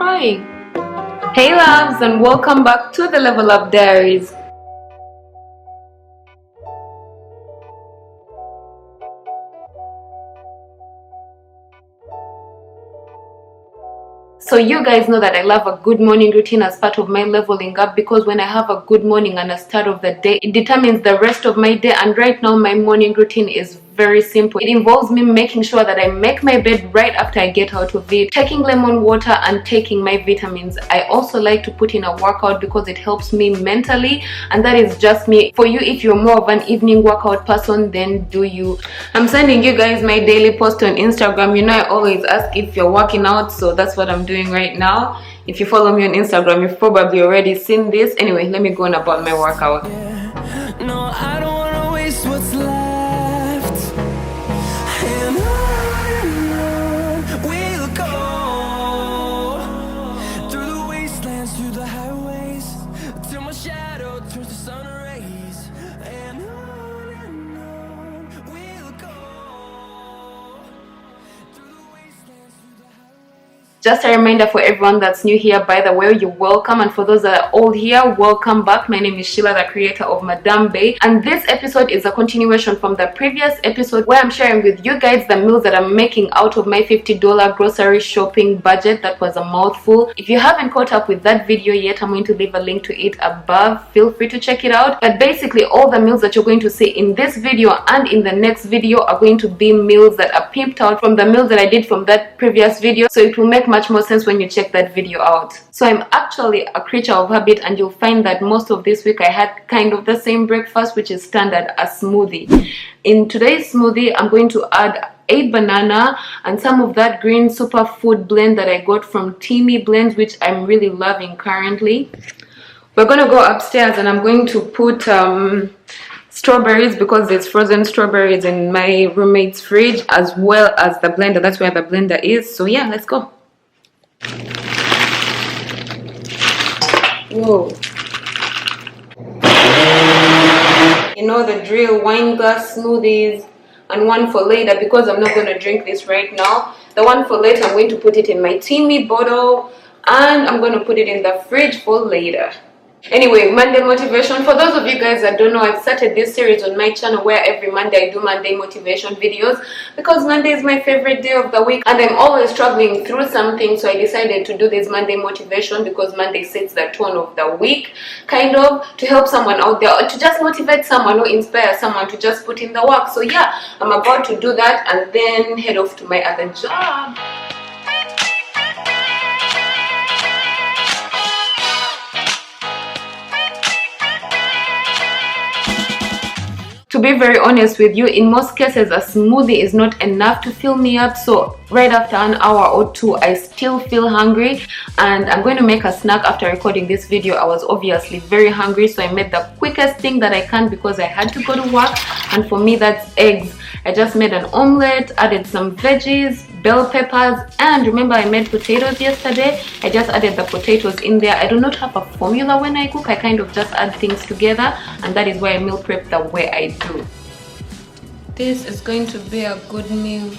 crying. Hey loves, and welcome back to the Level Up Diaries. So you guys know that I love a good morning routine as part of my leveling up, because when I have a good morning and a start of the day, it determines the rest of my day. And right now my morning routine is very simple. It involves me making sure that I make my bed right after I get out of it, taking lemon water and taking my vitamins. I also like to put in a workout because it helps me mentally, and that is just me. For you, if you're more of an evening workout person, then do you. I'm sending you guys my daily post on Instagram. You know I always ask if you're working out, so that's what I'm doing right now. If you follow me on Instagram, you've probably already seen this. Anyway, let me go on about my workout. No, I don't want to waste what's left. And on we'll go through the wastelands, through the highways, till my shadow turns to sun rays. And on we'll go through the wastelands, through the highways. Just a reminder for everyone that's new here, by the way, you're welcome, and for those that are old here, welcome back. My name is Sheila, the creator of Madammebae, and this episode is a continuation from the previous episode where I'm sharing with you guys the meals that I'm making out of my $50 grocery shopping budget. That was a mouthful. If you haven't caught up with that video yet, I'm going to leave a link to it above. Feel free to check it out. But basically all the meals that you're going to see in this video and in the next video are going to be meals that are pimped out from the meals that I did from that previous video, so it will make much more sense when you check that video out. So I'm actually a creature of habit, and you'll find that most of this week I had kind of the same breakfast, which is standard, a smoothie. In today's smoothie, I'm going to add 8 banana and some of that green superfood blend that I got from TEAMI blends, which I'm really loving currently. We're going to go upstairs and I'm going to put strawberries, because there's frozen strawberries in my roommate's fridge, as well as the blender. That's where the blender is. So yeah, let's go. Whoa. You know the drill, wine glass smoothies, and one for later, because I'm not going to drink this right now. The one for later, I'm going to put it in my TEAMI bottle, and I'm going to put it in the fridge for later. Anyway, Monday motivation. For those of you guys that don't know, I've started this series on my channel where every Monday I do Monday motivation videos, because Monday is my favorite day of the week and I'm always struggling through something. So I decided to do this Monday motivation because Monday sets the tone of the week, kind of to help someone out there, or to just motivate someone or inspire someone to just put in the work. So yeah, I'm about to do that and then head off to my other job. To be very honest with you, in most cases a smoothie is not enough to fill me up, so right after an hour or two I still feel hungry, and I'm going to make a snack. After recording this video I was obviously very hungry, so I made the quickest thing that I can because I had to go to work, and for me that's eggs. I just made an omelette, added some veggies, bell peppers, and remember I made potatoes yesterday. I just added the potatoes in there. I do not have a formula when I cook. I kind of just add things together, and that is why I meal prep the way I do. This is going to be a good meal.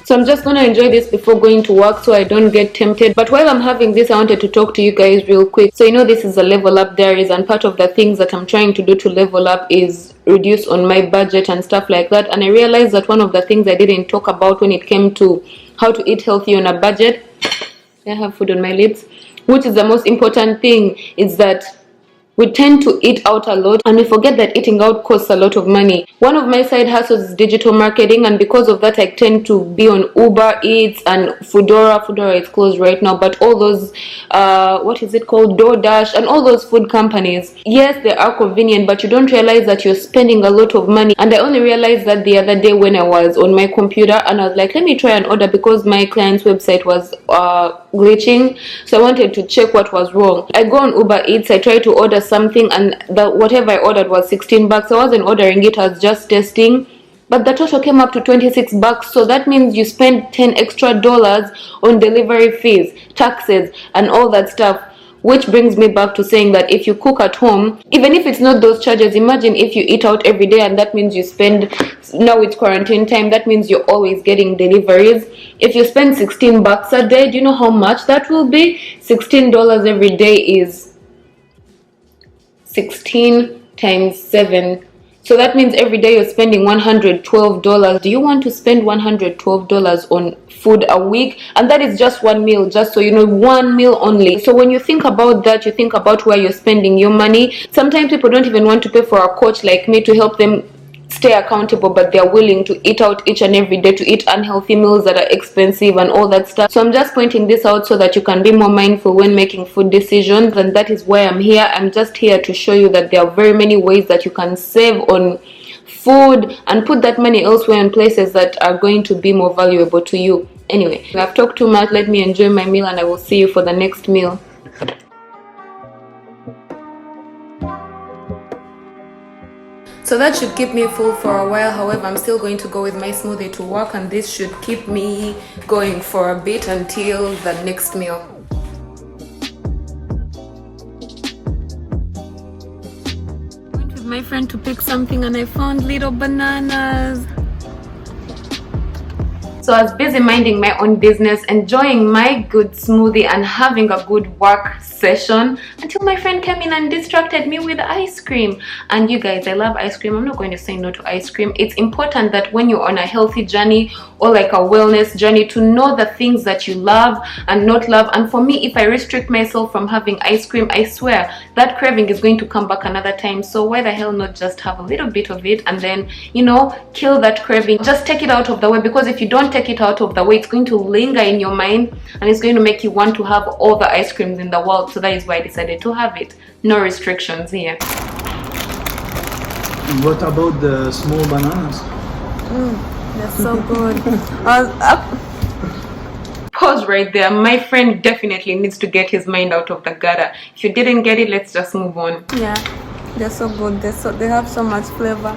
So I'm just going to enjoy this before going to work so I don't get tempted. But while I'm having this, I wanted to talk to you guys real quick. So you know this is a level up diaries, and part of the things that I'm trying to do to level up is reduce on my budget and stuff like that. And I realized that one of the things I didn't talk about when it came to how to eat healthy on a budget, I have food on my lips, which is the most important thing, is that we tend to eat out a lot and we forget that eating out costs a lot of money. One of my side hustles is digital marketing, and because of that I tend to be on Uber Eats and Foodora is closed right now, but all those what is it called, DoorDash, and all those food companies, yes, they are convenient, but you don't realize that you're spending a lot of money. And I only realized that the other day when I was on my computer and I was like, let me try and order, because my client's website was glitching, so I wanted to check what was wrong. I go on Uber Eats, I try to order something, and whatever I ordered was $16. I wasn't ordering it, I was just testing, but the total came up to $26. So that means you spend $10 extra on delivery fees, taxes, and all that stuff. Which brings me back to saying that if you cook at home, even if it's not those charges, imagine if you eat out every day, and that means you spend, now it's quarantine time, that means you're always getting deliveries. If you spend 16 bucks a day, do you know how much that will be? $16 every day is 16 times 7. So that means every day you're spending $112. Do you want to spend $112 on food a week? And that is just one meal, just so you know, one meal only. So when you think about that, you think about where you're spending your money. Sometimes people don't even want to pay for a coach like me to help them stay accountable, but they're willing to eat out each and every day, to eat unhealthy meals that are expensive and all that stuff. So I'm just pointing this out so that you can be more mindful when making food decisions, and that is why I'm here. I'm just here to show you that there are very many ways that you can save on food and put that money elsewhere in places that are going to be more valuable to you. Anyway, I've talked too much. Let me enjoy my meal, and I will see you for the next meal. So that should keep me full for a while. However, I'm still going to go with my smoothie to work, and this should keep me going for a bit until the next meal. Went with my friend to pick something, and I found little bananas. So I was busy minding my own business, enjoying my good smoothie and having a good work session, until my friend came in and distracted me with ice cream. And you guys, I love ice cream. I'm not going to say no to ice cream. It's important that when you're on a healthy journey or like a wellness journey, to know the things that you love and not love. And for me, if I restrict myself from having ice cream, I swear that craving is going to come back another time. So why the hell not just have a little bit of it and then, you know, kill that craving. Just take it out of the way, because if you don't take it out of the way, it's going to linger in your mind and it's going to make you want to have all the ice creams in the world. So that is why I decided to have it. No restrictions here. What about the small bananas? They're so good. Pause right there. My friend definitely needs to get his mind out of the gutter. If you didn't get it, let's just move on. Yeah, they're so good. They have so much flavor.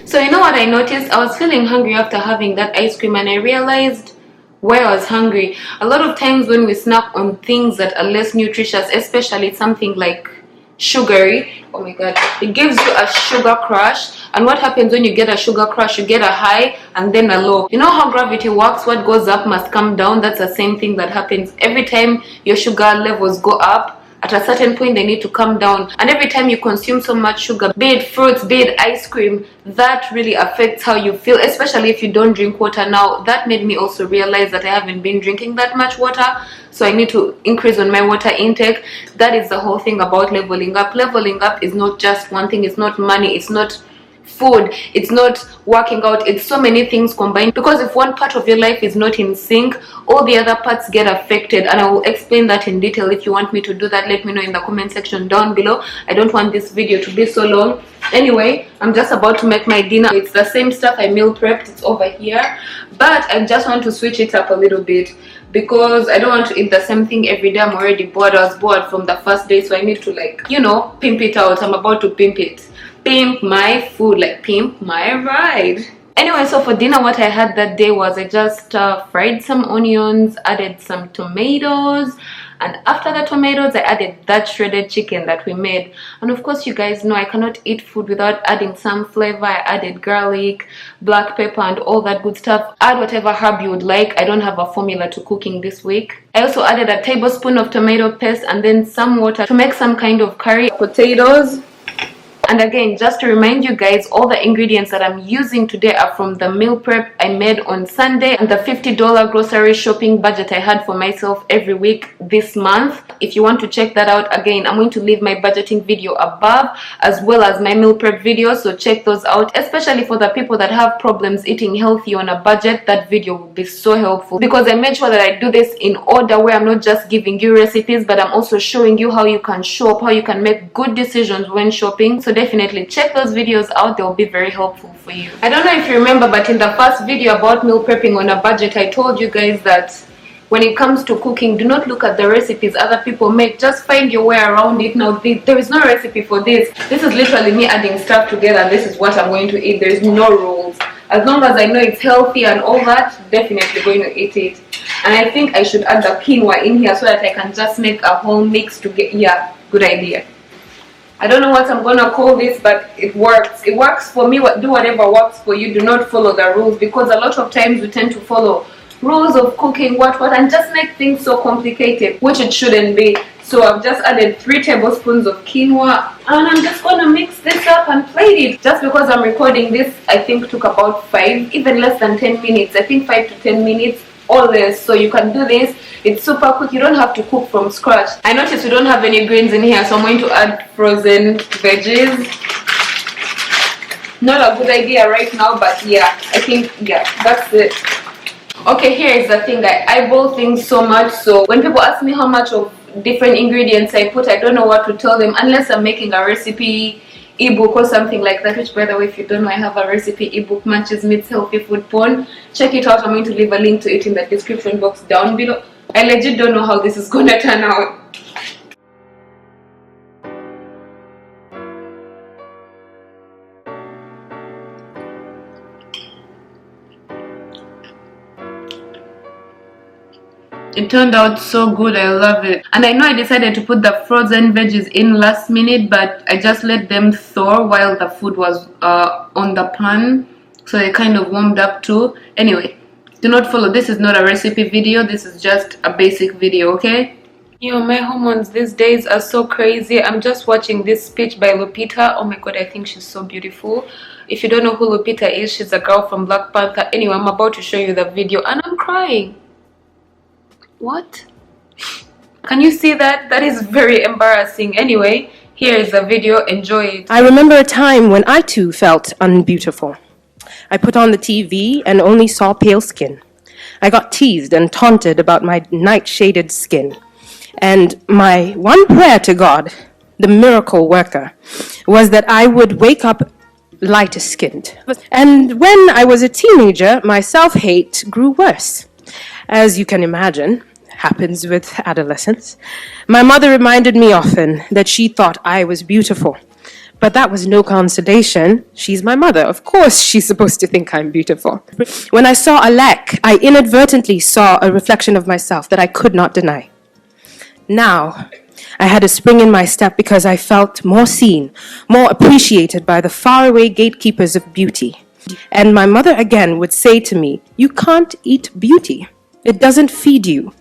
So you know what I noticed? I was feeling hungry after having that ice cream, and I realized why I was hungry. A lot of times when we snack on things that are less nutritious, especially something like sugary, oh my god, it gives you a sugar crush. And what happens when you get a sugar crush? You get a high and then a low. You know how gravity works? What goes up must come down. That's the same thing that happens every time your sugar levels go up. At a certain point, they need to come down. And every time you consume so much sugar, be it fruits, be it ice cream, that really affects how you feel, especially if you don't drink water. Now, that made me also realize that I haven't been drinking that much water, so I need to increase on my water intake. That is the whole thing about leveling up. Leveling up is not just one thing. It's not money. It's not food, it's not working out, it's so many things combined, because if one part of your life is not in sync, all the other parts get affected. And I will explain that in detail. If you want me to do that, let me know in the comment section down below. I don't want this video to be so long. Anyway, I'm just about to make my dinner. It's the same stuff I meal prepped, it's over here, but I just want to switch it up a little bit, because I don't want to eat the same thing every day. I'm already bored. I was bored from the first day, so I need to, like, you know, pimp it out. I'm about to pimp it. Pimp my food, like pimp my ride. Anyway, so for dinner, what I had that day was I just fried some onions, added some tomatoes, and after the tomatoes I added that shredded chicken that we made. And of course, you guys know I cannot eat food without adding some flavor. I added garlic, black pepper, and all that good stuff. Add whatever herb you would like. I don't have a formula to cooking this week. I also added a tablespoon of tomato paste and then some water to make some kind of curry. Potatoes. And again, just to remind you guys, all the ingredients that I'm using today are from the meal prep I made on Sunday and the $50 grocery shopping budget I had for myself every week this month. If you want to check that out, again, I'm going to leave my budgeting video above as well as my meal prep video, so check those out. Especially for the people that have problems eating healthy on a budget, that video will be so helpful, because I made sure that I do this in order where I'm not just giving you recipes, but I'm also showing you how you can shop, how you can make good decisions when shopping. So definitely check those videos out. They'll be very helpful for you. I don't know if you remember, but in the first video about meal prepping on a budget, I told you guys that when it comes to cooking, do not look at the recipes other people make, just find your way around it. Now, there is no recipe for this. This is literally me adding stuff together. This is what I'm going to eat. There is no rules. As long as I know it's healthy and all that, definitely going to eat it. And I think I should add the quinoa in here so that I can just make a whole mix to get, yeah, good idea. I don't know what I'm gonna call this, but it works. It works for me. Do whatever works for you. Do not follow the rules, because a lot of times we tend to follow rules of cooking, what, and just make things so complicated, which it shouldn't be. So I've just added 3 tablespoons of quinoa, and I'm just gonna mix this up and plate it. Just because I'm recording this, I think took about 5, even less than 10 minutes. I think 5 to 10 minutes or less. So you can do this. It's super quick. You don't have to cook from scratch. I noticed we don't have any greens in here, so I'm going to add frozen veggies. Not a good idea right now, but yeah, I think, yeah, that's it. Okay, here is the thing. I eyeball things so much, so when people ask me how much of different ingredients I put, I don't know what to tell them unless I'm making a recipe ebook or something like that, which, by the way, if you don't know, I have a recipe ebook, Munches Meets Healthy Food Porn. Check it out. I'm going to leave a link to it in the description box down below. I legit don't know how this is gonna turn out. It turned out so good. I love it. And I know I decided to put the frozen veggies in last minute, but I just let them thaw while the food was on the pan, so they kind of warmed up too. Anyway, do not follow. This is not a recipe video. This is just a basic video, okay? Yo, my hormones these days are so crazy. I'm just watching this speech by Lupita. Oh my god, I think she's so beautiful. If you don't know who Lupita is, she's a girl from Black Panther. Anyway, I'm about to show you the video and I'm crying. What? Can you see that? That is very embarrassing. Anyway, here is the video. Enjoy it. I remember a time when I too felt unbeautiful. I put on the TV and only saw pale skin. I got teased and taunted about my night-shaded skin. And my one prayer to God, the miracle worker, was that I would wake up lighter skinned. And when I was a teenager, my self-hate grew worse. As you can imagine, happens with adolescence. My mother reminded me often that she thought I was beautiful. But that was no consolation. She's my mother. Of course she's supposed to think I'm beautiful. When I saw a lack, I inadvertently saw a reflection of myself that I could not deny. Now, I had a spring in my step because I felt more seen, more appreciated by the faraway gatekeepers of beauty. And my mother again would say to me, "You can't eat beauty. It doesn't feed you."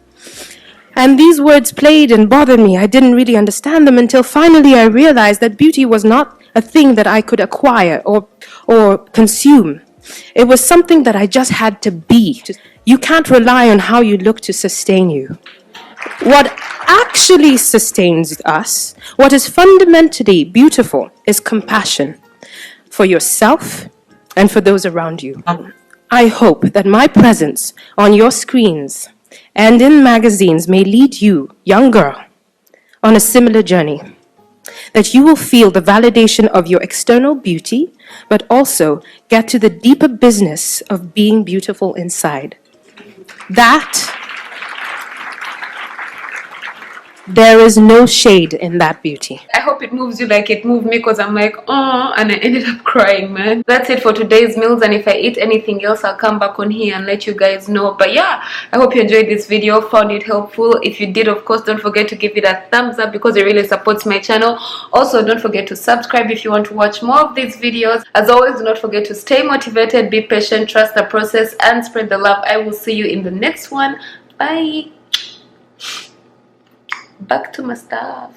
And these words played and bothered me. I didn't really understand them until finally I realized that beauty was not a thing that I could acquire or consume. It was something that I just had to be. You can't rely on how you look to sustain you. What actually sustains us, what is fundamentally beautiful, is compassion for yourself and for those around you. I hope that my presence on your screens and in magazines may lead you, young girl, on a similar journey. That you will feel the validation of your external beauty, but also get to the deeper business of being beautiful inside. That there is no shade in that beauty. I hope it moves you like it moved me, because I'm like, oh, and I ended up crying, man. That's it for today's meals, and if I eat anything else, I'll come back on here and let you guys know. But yeah, I hope you enjoyed this video, found it helpful. If you did, of course, don't forget to give it a thumbs up because it really supports my channel. Also, don't forget to subscribe if you want to watch more of these videos. As always, do not forget to stay motivated, be patient, trust the process, and spread the love. I will see you in the next one. Bye. Back to my stuff.